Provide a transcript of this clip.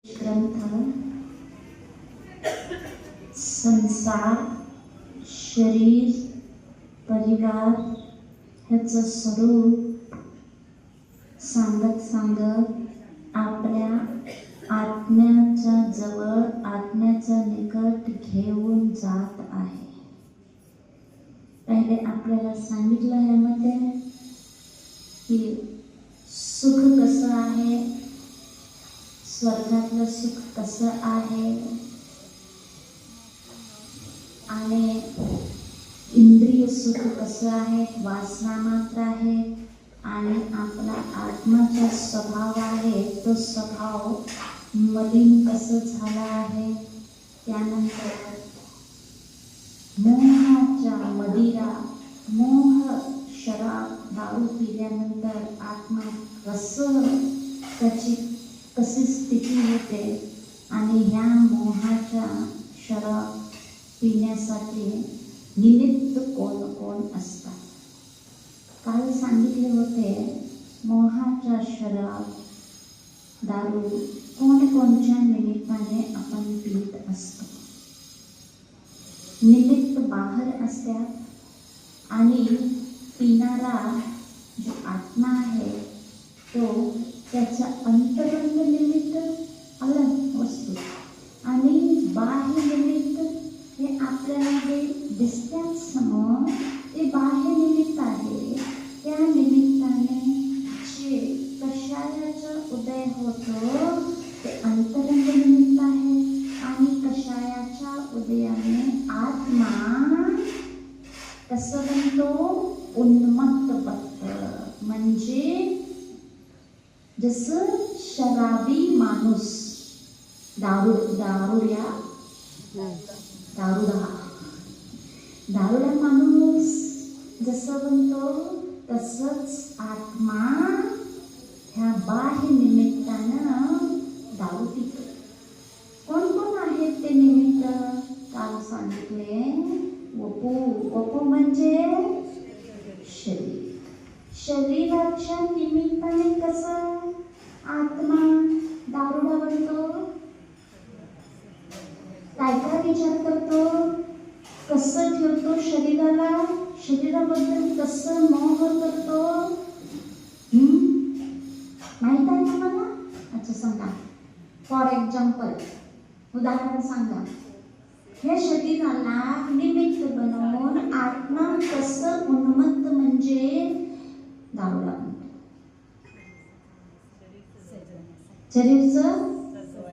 ग्रंथ संसार, शरीर, परिवार ह्याचं स्वरूप सांगत सांगत आपल्या आत्म्याच्या जवळ, आत्म्याचा निकट घेऊन जात आहे. पहिले आपल्याला सांगितलं ह्यामध्ये की सुख कसं आहे, स्वर्गातलं सुख कसं आहे, आणि इंद्रिय सुख कसं आहे, वासना मात्र आहे, आणि आपला आत्माचा स्वभाव आहे तो स्वभाव मलिन कसं झाला आहे. त्यानंतर मोहाच्या मदिरा, मोह शराब दारू पिल्यानंतर आत्मा कशी स्थिती होते, आणि ह्या मोहाच्या शराब पिण्यासाठी निमित्त कोण कोण असतात. काल सांगितले होते मोहाच्या शराब दारू कोणकोणच्या निमित्ताने आपण पीत असतो. निमित्त बाहेर असतात, आणि पिणारा जो आत्मा आहे तो त्याचा अंतरंग निमित्त अलग वस्तू, आणि बाह्य निमित्त हे आपल्याला जे दिसतात समोर ते बाह्य निमित्त आहे. त्या निमित्ताने जे कषायाचा उदय होतो ते अंतरंग निमित्त आहे, आणि कषायाच्या उदयाने आत्मा कसं बनतो, उन्मत्त बनतो. म्हणजे जसं शराबी माणूस दारुडा माणूस जसं बनतो तसंच आत्मा ह्या बाह्य निमित्तानं दारू पितो. कोण कोण आहेत ते निमित्त काल सांगितले. वपू म्हणजे शरीर. शरीराच्या निमित्ताने कसं आत्मा दारुडा बनतो, काय काय विचार करतो, कसं ठेवतो शरीराला, शरीराबद्दल कसं मोह करतो, माहित आहे का मला? अच्छा सांगा. फॉर एक्झाम्पल उदाहरण सांगा. हे शरीराला निमित्त बनवून आत्मा कसं उन्मत्त म्हणजे दारुडा बनतो. शरीरचं